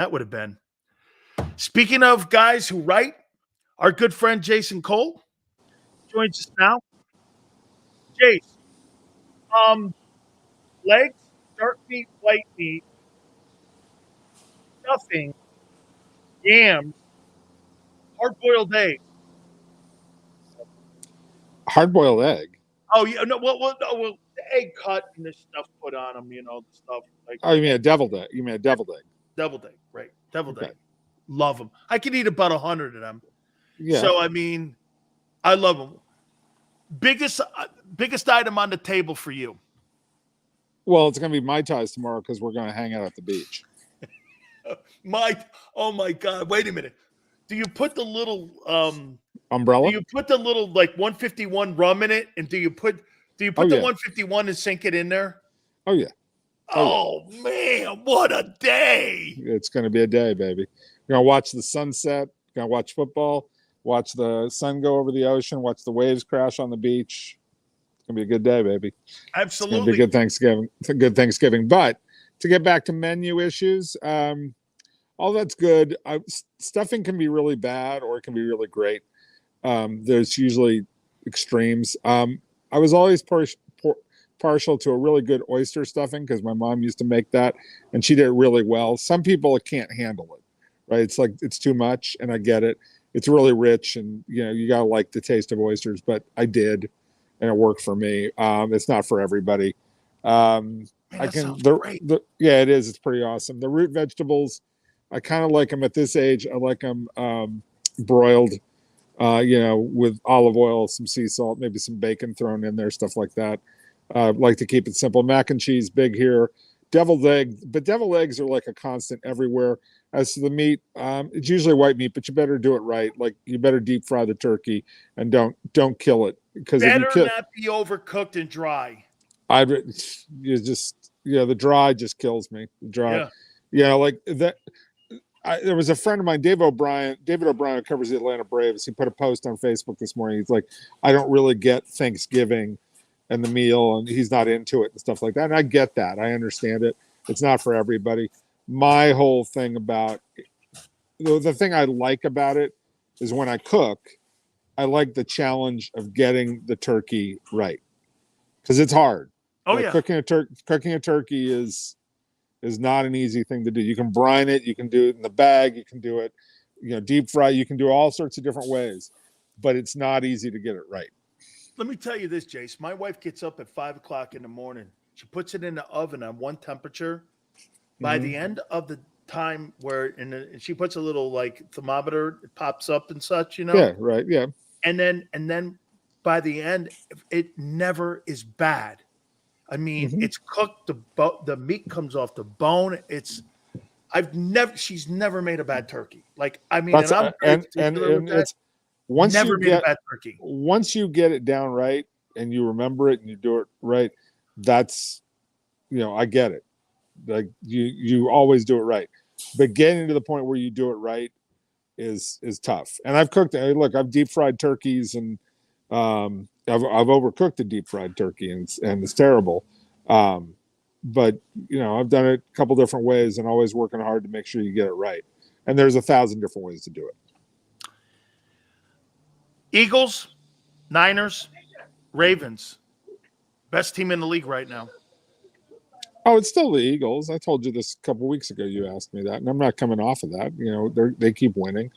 That would have been. Speaking of guys who write, our good friend Jason Cole joins us now. Jace, legs, dark meat, white meat, stuffing, yams, hard-boiled eggs. Hard-boiled egg? Oh, yeah. No, well, the egg cut and this stuff put on them, the stuff. Oh, you mean a deviled egg? You mean a deviled egg? Deviled egg, right. Deviled egg. Love them. I could eat about 100 of them. Yeah. So, I love them. Biggest item on the table for you? Well, it's going to be Mai Tais tomorrow because we're going to hang out at the beach. Oh my God! Wait a minute. Do you put the little umbrella? Do you put the little 151 rum in it, and do you put the 151 and sink it in there? Oh yeah. Oh man, what a day! It's going to be a day, baby. You're going to watch the sunset. You're going to watch football. Watch the sun go over the ocean. Watch the waves crash on the beach. It's going to be a good day, baby. Absolutely. It's going to be a good Thanksgiving. It's a good Thanksgiving. But to get back to menu issues, all that's good. Stuffing can be really bad or it can be really great. There's usually extremes. I was always partial to a really good oyster stuffing because my mom used to make that and she did it really well. Some people can't handle it, right? It's like it's too much, and I get it. It's really rich, and you gotta like the taste of oysters, but I did, and it worked for me. It's not for everybody. Man, it is. It's pretty awesome. The root vegetables, I kind of like them at this age. I like them broiled, with olive oil, some sea salt, maybe some bacon thrown in there, stuff like that. Like to keep it simple. Mac and cheese, big here. Deviled egg, but deviled eggs are like a constant everywhere. As to the meat, it's usually white meat, but you better do it right. Like you better deep fry the turkey and don't kill it, because better not be overcooked and dry. The dry just kills me. The dry, like that. There was a friend of mine, David O'Brien, who covers the Atlanta Braves. He put a post on Facebook this morning. He's like, I don't really get Thanksgiving and the meal, and he's not into it and stuff like that. And I get that. I understand it. It's not for everybody. My whole thing about the thing I like about it is when I cook, I like the challenge of getting the turkey right, because it's hard. Cooking a turkey is not an easy thing to do. You can brine it, you can do it in the bag, you can do it, deep fry. You can do all sorts of different ways, but it's not easy to get it right. Let me tell you this, Jace. My wife gets up at 5 o'clock in the morning. She puts it in the oven on one temperature. By the end of the time she puts a little thermometer, it pops up and such, Yeah, right. Yeah. And then by the end, it never is bad. It's cooked. The meat comes off the bone. She's never made a bad turkey. Once you get it down right and you remember it and you do it right, that's, I get it. Like you always do it right, but getting to the point where you do it right is tough. And I've cooked. Look, I've deep fried turkeys, and I've overcooked a deep fried turkey, and it's terrible. But I've done it a couple different ways, and always working hard to make sure you get it right. And there's 1,000 different ways to do it. Eagles, Niners, Ravens, best team in the league right now. Oh, it's still the Eagles. I told you this a couple weeks ago. You asked me that, and I'm not coming off of that. They keep winning.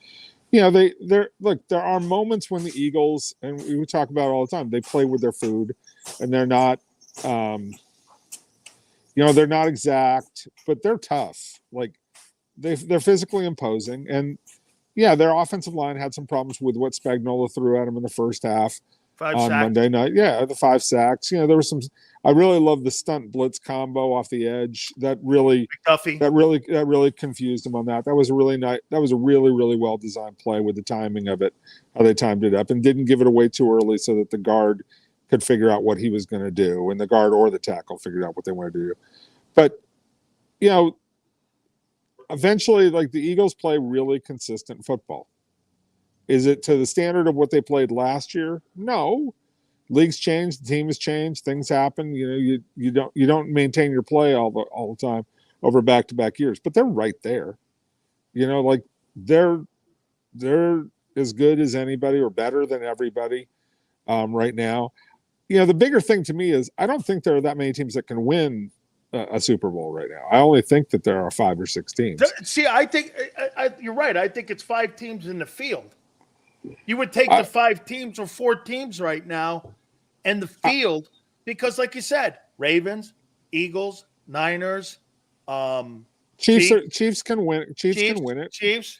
There are moments when the Eagles, and we talk about it all the time, they play with their food, and they're not, they're not exact, but they're tough. Like they're physically imposing, and their offensive line had some problems with what Spagnuolo threw at them in the first half. 5 on sacks. Monday night. Yeah, the 5 sacks. There was some. I really love the stunt blitz combo off the edge. That really confused him on that. That was a really nice. That was a really, really well designed play with the timing of it, how they timed it up, and didn't give it away too early so that the guard could figure out what he was going to do, and the guard or the tackle figured out what they wanted to do. But eventually, the Eagles play really consistent football. Is it to the standard of what they played last year? No. League's changed, the team has changed, things happen. You don't maintain your play all the time over back-to-back years, but they're right there. Like they're as good as anybody or better than everybody right now. The bigger thing to me is I don't think there are that many teams that can win a Super Bowl right now. I only think that there are 5 or 6 teams. See, I think you're right. I think it's 5 teams in the field. You would take the 5 teams or 4 teams right now and the field because, like you said, Ravens, Eagles, Niners, Chiefs can win. Chiefs can win it. Chiefs.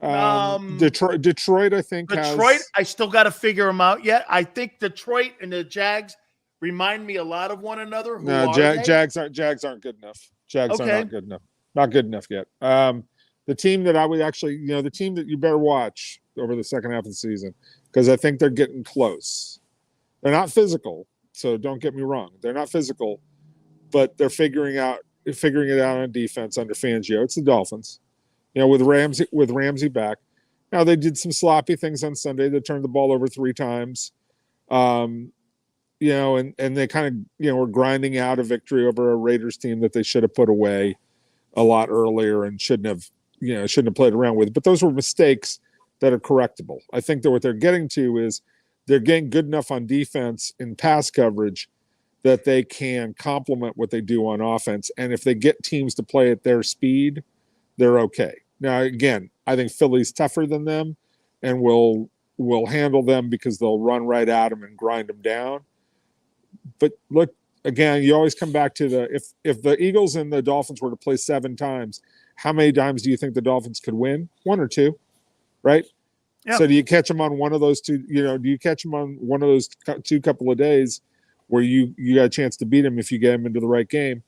Detroit, I think. I still got to figure them out yet. I think Detroit and the Jags remind me a lot of one another. Jags aren't good enough. Jags are not good enough. Not good enough yet. The team that I would actually, the team that you better watch over the second half of the season, because I think they're getting close. They're not physical, so don't get me wrong. They're not physical, but they're figuring it out on defense under Fangio. It's the Dolphins. With Ramsey back. Now they did some sloppy things on Sunday. They turned the ball over 3 times. And they kind of, were grinding out a victory over a Raiders team that they should have put away a lot earlier and shouldn't have played around with. But those were mistakes that are correctable. I think that what they're getting to is they're getting good enough on defense in pass coverage that they can complement what they do on offense. And if they get teams to play at their speed, they're okay. Now, again, I think Philly's tougher than them and will handle them because they'll run right at them and grind them down. But look, again, you always come back to if the Eagles and the Dolphins were to play 7 times, how many times do you think the Dolphins could win? 1 or 2, right? Yeah. So do you catch them on one of those 2? Do you catch them on one of those 2 couple of days where you got a chance to beat them if you get them into the right game?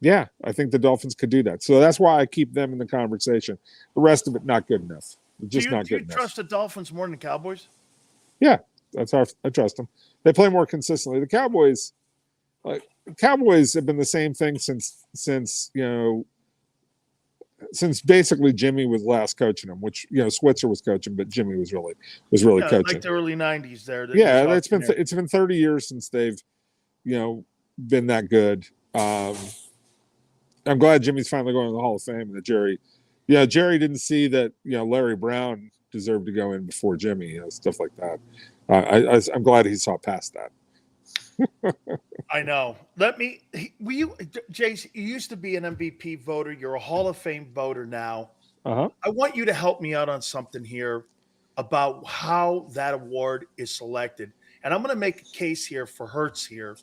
Yeah, I think the Dolphins could do that. So that's why I keep them in the conversation. The rest of it, not good enough. Just not good enough. Do you trust the Dolphins more than the Cowboys? Yeah, that's how I trust them. They play more consistently. The Cowboys have been the same thing since basically Jimmy was last coaching them, which Switzer was coaching, but Jimmy was really coaching. Like the early '90s there. Yeah, it's been 30 years since they've been that good. I'm glad Jimmy's finally going to the Hall of Fame and that Jerry didn't see that, Larry Brown deserved to go in before Jimmy, stuff like that. I'm glad he saw past that. I know. Jace, you used to be an MVP voter. You're a Hall of Fame voter now. Uh-huh. I want you to help me out on something here about how that award is selected. And I'm going to make a case here for Hurts here,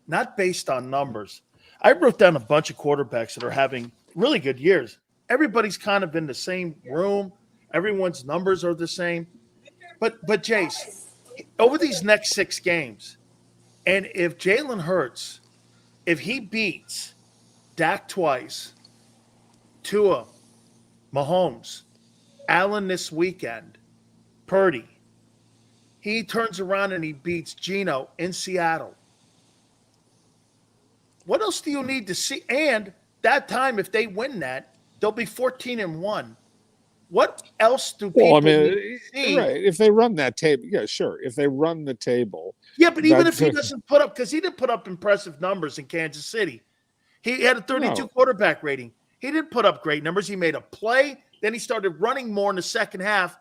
not based on numbers. I wrote down a bunch of quarterbacks that are having really good years. Everybody's kind of in the same room. Everyone's numbers are the same. But Jace, over these next 6 games, and if Jalen Hurts, if he beats Dak twice, Tua, Mahomes, Allen this weekend, Purdy, he turns around and he beats Geno in Seattle. What else do you need to see? And that time, if they win that, they'll be 14-1. What else do people need to see? Right. If they run that table, yeah, sure. If they run the table. Yeah, but even if he doesn't put up, because he didn't put up impressive numbers in Kansas City. He had a 32 quarterback rating. He didn't put up great numbers. He made a play. Then he started running more in the second half.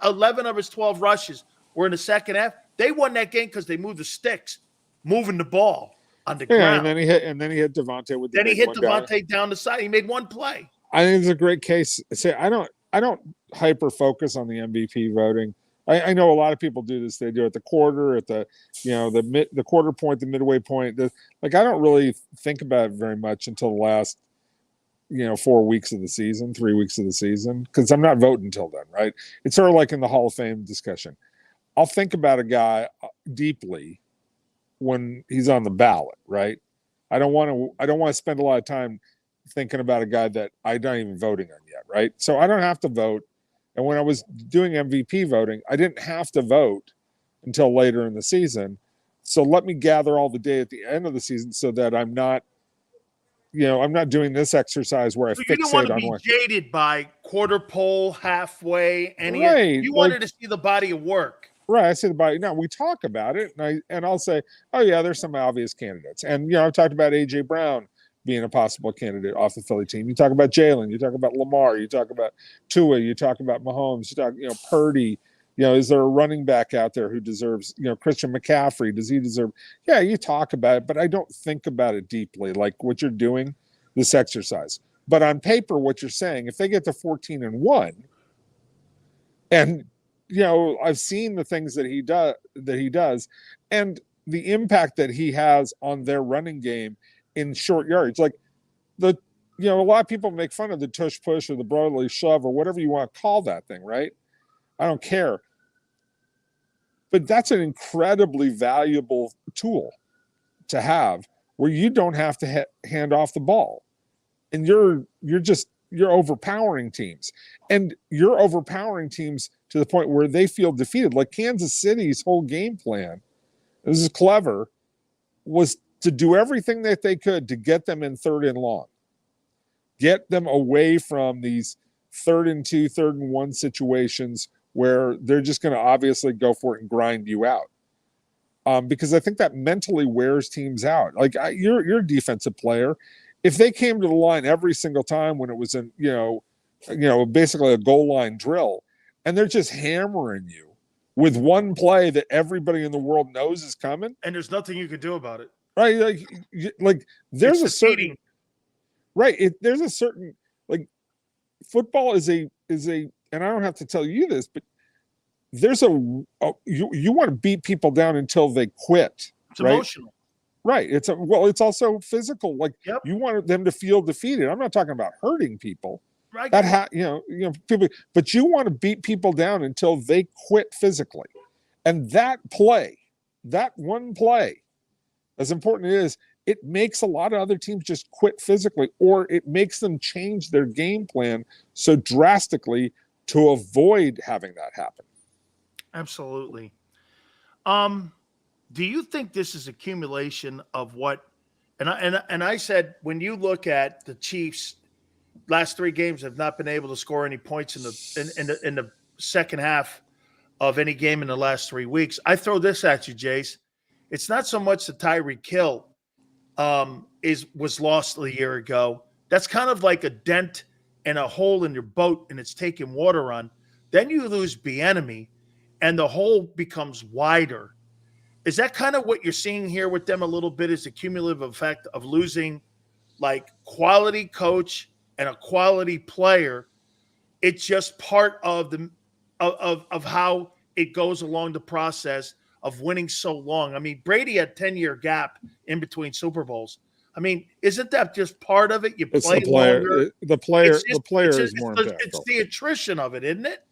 11 of his 12 rushes were in the second half. They won that game because they moved the sticks, moving the ball on the ground. And then he hit Devontae with the Then he hit Devontae down the side. He made 1 play. I think it's a great case. I don't hyper focus on the MVP voting. I know a lot of people do this. They do it at the quarter, at the the quarter point, the midway point. I don't really think about it very much until the last 4 weeks of the season, 3 weeks of the season, because I'm not voting until then, right? It's sort of like in the Hall of Fame discussion. I'll think about a guy deeply when he's on the ballot, right? I don't want to spend a lot of time thinking about a guy that I'm not even voting on yet, right? So I don't have to vote. And when I was doing MVP voting, I didn't have to vote until later in the season. So let me gather all the data at the end of the season so that I'm not doing this exercise where I fixate on. You don't want to be jaded by quarter poll, halfway, right. You wanted to see the body of work. Right. I see the body. Now we talk about it and I'll say, oh yeah, there's some obvious candidates. And I've talked about AJ Brown being a possible candidate off the Philly team. You talk about Jalen, you talk about Lamar, you talk about Tua, you talk about Mahomes, you talk, Purdy. Is there a running back out there who deserves, Christian McCaffrey? Does he deserve? Yeah, you talk about it, but I don't think about it deeply, like what you're doing, this exercise. But on paper, what you're saying, if they get to 14-1, and I've seen the things that he does, and the impact that he has on their running game in short yards, like a lot of people make fun of the tush push or the brotherly shove or whatever you want to call that thing, right? I don't care. But that's an incredibly valuable tool to have where you don't have to hand off the ball. And you're overpowering teams. And you're overpowering teams to the point where they feel defeated. Like Kansas City's whole game plan, this is clever, was to do everything that they could to get them in 3rd and long. Get them away from these 3rd and 2, 3rd and 1 situations where they're just going to obviously go for it and grind you out. Because I think that mentally wears teams out. Like you're a defensive player. If they came to the line every single time when it was in, basically a goal line drill, and they're just hammering you with one play that everybody in the world knows is coming, and there's nothing you can do about it, right? Like there's a certain, right? There's a certain, like, football is a, and I don't have to tell you this, but there's you want to beat people down until they quit. It's right? Emotional. Right. It's also physical. Like, you want them to feel defeated. I'm not talking about hurting people. Right. People, but you want to beat people down until they quit physically. And that one play, as important as it is, it makes a lot of other teams just quit physically, or it makes them change their game plan so drastically to avoid having that happen. Absolutely. Do you think this is accumulation of what? And I said, when you look at the Chiefs' last 3 games, have not been able to score any points in the second half of any game in the last 3 weeks. I throw this at you, Jace. It's not so much that Tyreek Hill was lost a year ago. That's kind of like a dent and a hole in your boat, and it's taking water on. Then you lose Bieniemy, and the hole becomes wider. Is that kind of what you're seeing here with them a little bit, is the cumulative effect of losing like quality coach and a quality player? It's just part of the of how it goes along the process of winning so long. I mean, Brady had 10-year gap in between Super Bowls. I mean, isn't that just part of it? You play longer. The player is more impactful. It's the attrition of it, isn't it?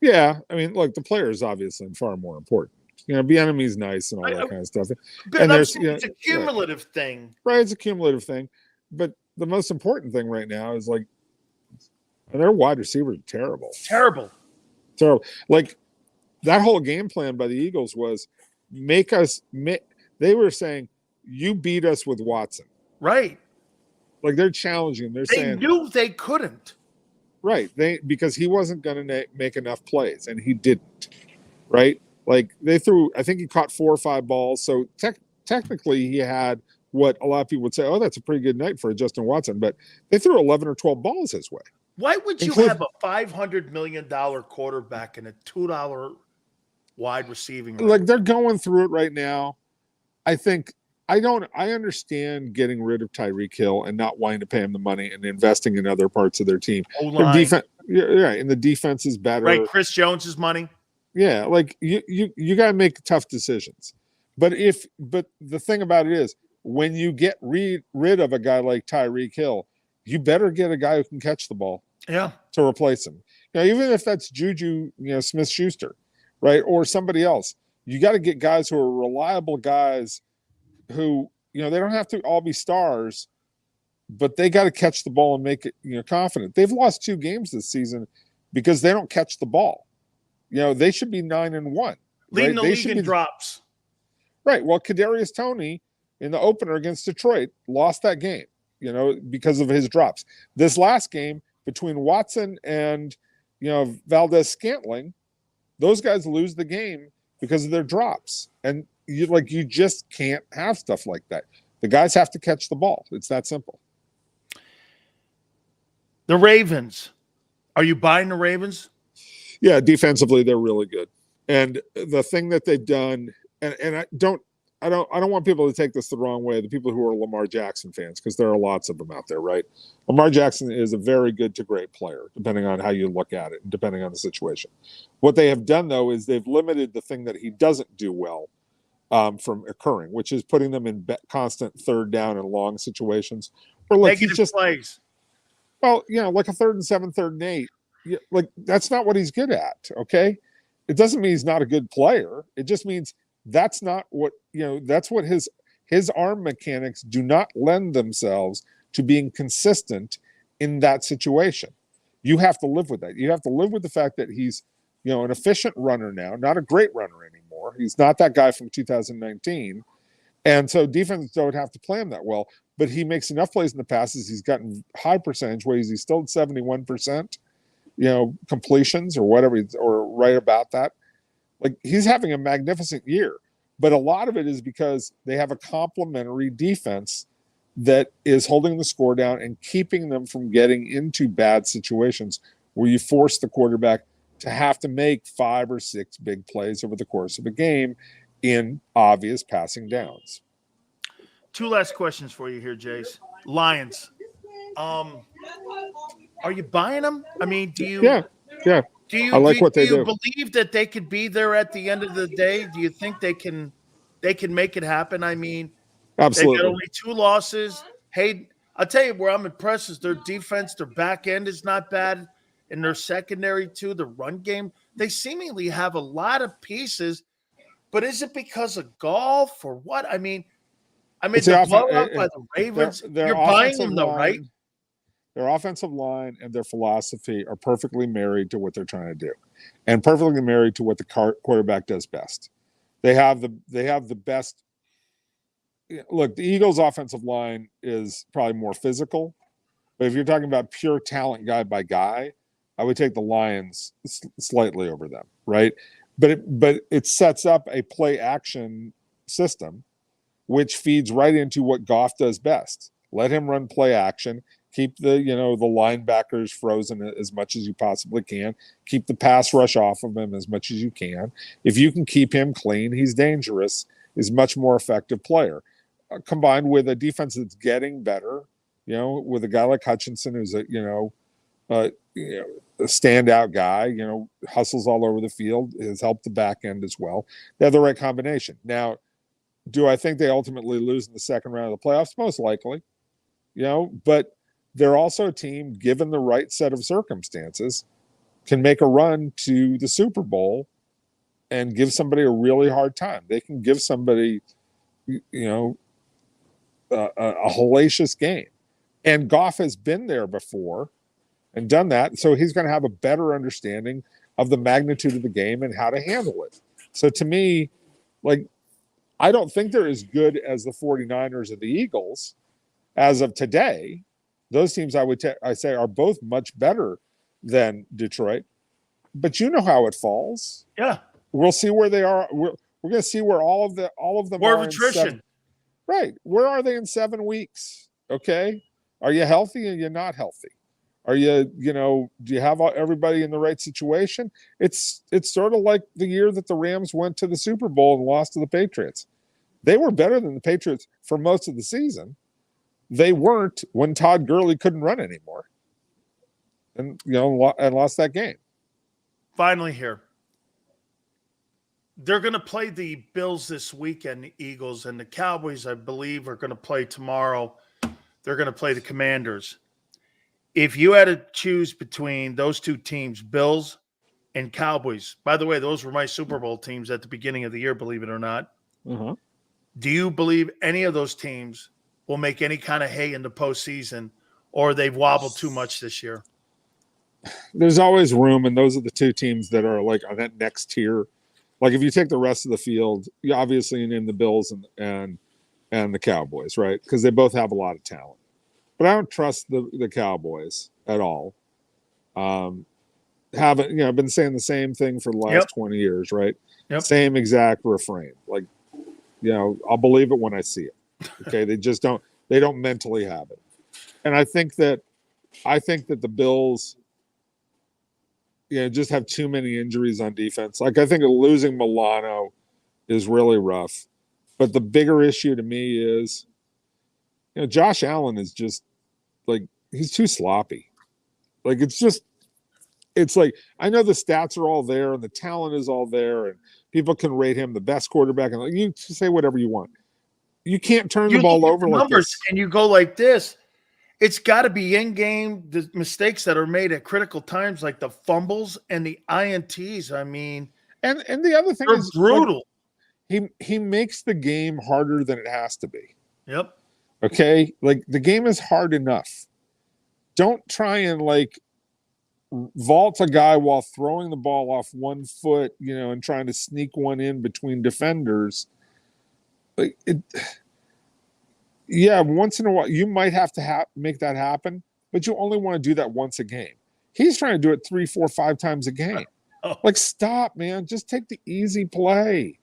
Yeah. I mean, look, the player is obviously far more important. Bieniemy's nice and all that kind of stuff. And it's a cumulative thing. Right, it's a cumulative thing. But the most important thing right now is, like, their wide receivers are terrible. Terrible. Like, that whole game plan by the Eagles was they were saying, you beat us with Watson. Right. Like, they're challenging. They knew they couldn't. Right. Because he wasn't going to make enough plays, and he didn't. Right. Like, they threw, I think he caught 4 or 5 balls. So technically he had what a lot of people would say, oh, that's a pretty good night for Justin Watson. But they threw 11 or 12 balls his way. Why would you have a $500 million quarterback and a $2 wide receiving? Like, they're going through it right now. I understand getting rid of Tyreek Hill and not wanting to pay him the money and investing in other parts of their team. Defense, and the defense is better. Right, Chris Jones's money. Yeah, like you got to make tough decisions. But the thing about it is, when you get rid of a guy like Tyreek Hill, you better get a guy who can catch the ball. Yeah. To replace him. Even if that's Juju, Smith-Schuster, right, or somebody else, you got to get guys who are reliable guys who, they don't have to all be stars, but they got to catch the ball and make it, confident. They've lost 2 games this season because they don't catch the ball. They should be 9-1. Leading the league in drops. Right. Well, Kadarius Toney in the opener against Detroit lost that game, because of his drops. This last game between Watson and, Valdez-Scantling, those guys lose the game because of their drops. And you just can't have stuff like that. The guys have to catch the ball. It's that simple. The Ravens. Are you buying the Ravens? Yeah, defensively they're really good. And the thing that they've done, and I don't want people to take this the wrong way, the people who are Lamar Jackson fans, because there are lots of them out there, right? Lamar Jackson is a very good to great player, depending on how you look at it, and depending on the situation. What they have done, though, is they've limited the thing that he doesn't do well from occurring, which is putting them in constant third down and long situations. Or like Negative he's just plays. Well, like a 3rd and 7, 3rd and 8. Like that's not what he's good at. Okay, it doesn't mean he's not a good player. It just means that's not what that's what his arm mechanics do not lend themselves to being consistent in that situation. You have to live with that. You have to live with the fact that he's an efficient runner now, not a great runner anymore. He's not that guy from 2019. And so defenses don't have to play him that well, but he makes enough plays in the passes. He's gotten high percentage ways. He's still at 71%, completions or whatever, or right about that. Like he's having a magnificent year, but a lot of it is because they have a complementary defense that is holding the score down and keeping them from getting into bad situations where you force the quarterback to have to make 5 or 6 big plays over the course of a game in obvious passing downs. 2 last questions for you here, Jace. Lions. Are you buying them? I mean, do you? Yeah. Do you? I like what they do. Do you believe that they could be there at the end of the day? Do you think they can make it happen? I mean, absolutely. They got only 2 losses. Hey, I'll tell you where I'm impressed is their defense. Their back end is not bad, and their secondary too. The run game. They seemingly have a lot of pieces. But is it because of golf or what? I mean, the blowout by the Ravens. You're buying them though, right? Their offensive line and their philosophy are perfectly married to what they're trying to do, and perfectly married to what the quarterback does best. They have the best. Look, the Eagles' offensive line is probably more physical, but if you're talking about pure talent guy by guy, I would take the Lions slightly over them, right? But it sets up a play action system, which feeds right into what Goff does best. Let him run play action. Keep the linebackers frozen as much as you possibly can. Keep the pass rush off of him as much as you can. If you can keep him clean, he's dangerous. Is much more effective player. Combined with a defense that's getting better, with a guy like Hutchinson who's a standout guy, hustles all over the field, has helped the back end as well. They have the right combination. Now, do I think they ultimately lose in the second round of the playoffs? Most likely, but they're also a team, given the right set of circumstances, can make a run to the Super Bowl and give somebody a really hard time. They can give somebody, a hellacious game. And Goff has been there before and done that, so he's going to have a better understanding of the magnitude of the game and how to handle it. So to me, I don't think they're as good as the 49ers or the Eagles as of today. Those teams I say are both much better than Detroit, but you know how it falls. Yeah, we'll see where they are. We're going to see where all of them more are of attrition. Right. Where are they in 7 weeks? Okay. Are you healthy or you're not healthy? Are you, do you have everybody in the right situation? It's sort of like the year that the Rams went to the Super Bowl and lost to the Patriots. They were better than the Patriots for most of the season. They weren't when Todd Gurley couldn't run anymore. And, and lost that game. Finally here. They're going to play the Bills this weekend, the Eagles, and the Cowboys, I believe, are going to play tomorrow. They're going to play the Commanders. If you had to choose between those 2 teams, Bills and Cowboys, by the way, those were my Super Bowl teams at the beginning of the year, believe it or not. Uh-huh. Do you believe any of those teams will make any kind of hay in the postseason, or they've wobbled too much this year? There's always room, and those are the 2 teams that are on that next tier. If you take the rest of the field, you obviously name the Bills and the Cowboys, right? Because they both have a lot of talent. But I don't trust the Cowboys at all. I've been saying the same thing for the last 20 years, right? Yep. Same exact refrain. I'll believe it when I see it. Okay, they just don't. They don't mentally have it, and I think that the Bills, just have too many injuries on defense. Like I think losing Milano is really rough, but the bigger issue to me is, Josh Allen is just like he's too sloppy. Like it's like I know the stats are all there and the talent is all there and people can rate him the best quarterback and you say whatever you want. You can't turn the ball over like numbers this. And you go like this. It's got to be in game. The mistakes that are made at critical times, like the fumbles and the INTs. I mean, and the other thing is brutal. Like, he makes the game harder than it has to be. Yep. Okay, like the game is hard enough. Don't try and like vault a guy while throwing the ball off one foot, and trying to sneak one in between defenders. Like it, once in a while you might have to make that happen, but you only want to do that once a game. He's trying to do it 3, 4, 5 times a game. Like, stop, man. Just take the easy play.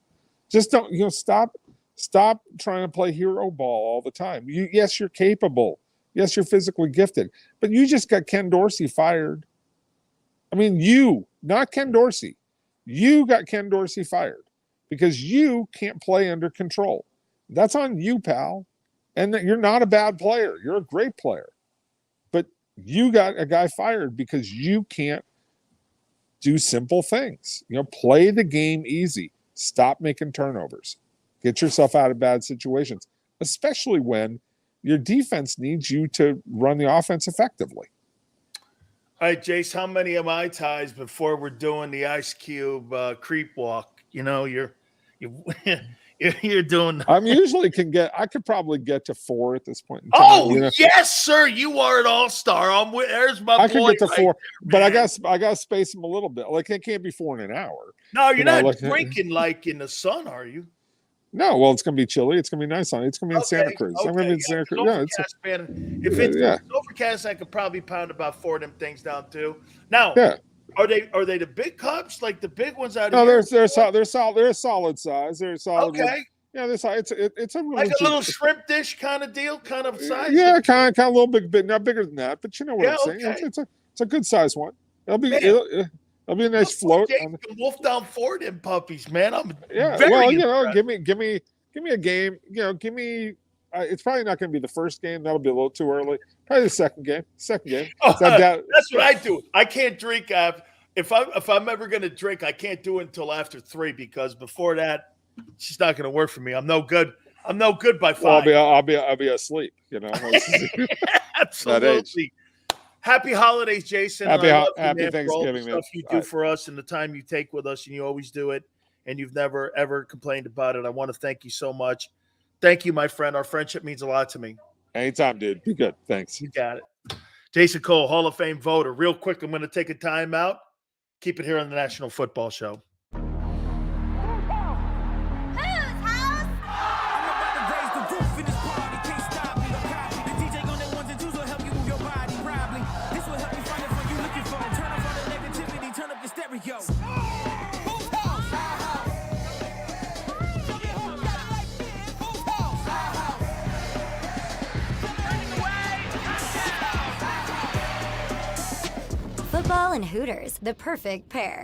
Just don't, stop trying to play hero ball all the time. Yes, you're capable. Yes, you're physically gifted, but you just got Ken Dorsey fired. I mean, not Ken Dorsey. You got Ken Dorsey fired because you can't play under control. That's on you, pal. And you're not a bad player. You're a great player. But you got a guy fired because you can't do simple things. Play the game easy. Stop making turnovers. Get yourself out of bad situations, especially when your defense needs you to run the offense effectively. All right, Jace, how many of my ties before we're doing the Ice Cube creep walk? You're doing. I could probably get to 4 at this point in time. Oh, yes, sir. You are an all-star. There's my boy. I could get to 4, but I man. got to space them a little bit. Like it can't be 4 in an hour. No, you're not drinking like in the sun, are you? No, well, it's going to be chilly. It's going to be nice on it. It's going to be in Santa Cruz. Okay. I'm going to be in Santa Cruz. If it's overcast, I could probably pound about 4 of them things down too. Now, are they the big cups, like the big ones out here? No, they're solid. They're a solid size. They're solid. Okay. They're solid. It's a really like a little shrimp dish kind of deal, kind of size. Yeah, kind of a little bit, not bigger than that, but you know what I'm saying. Okay. It's a good size one. It'll be a nice float. Wolf down 4 them puppies, man. Give me a game. Give me. It's probably not going to be the first game. That'll be a little too early. Probably the second game. That's what I do. I can't drink if I'm ever going to drink. I can't do it until after 3 because before that, it's just not going to work for me. I'm no good. I'm no good by 5. Well, I'll be asleep. Absolutely. Happy holidays, Jason. Happy Thanksgiving, for all the man. stuff you do for us and the time you take with us, and you always do it, and you've never ever complained about it. I want to thank you so much. Thank you, my friend. Our friendship means a lot to me. Anytime, dude. Be good. Thanks. You got it. Jason Cole, Hall of Fame voter. Real quick, I'm going to take a time out. Keep it here on the National Football Show. Football and Hooters, the perfect pair.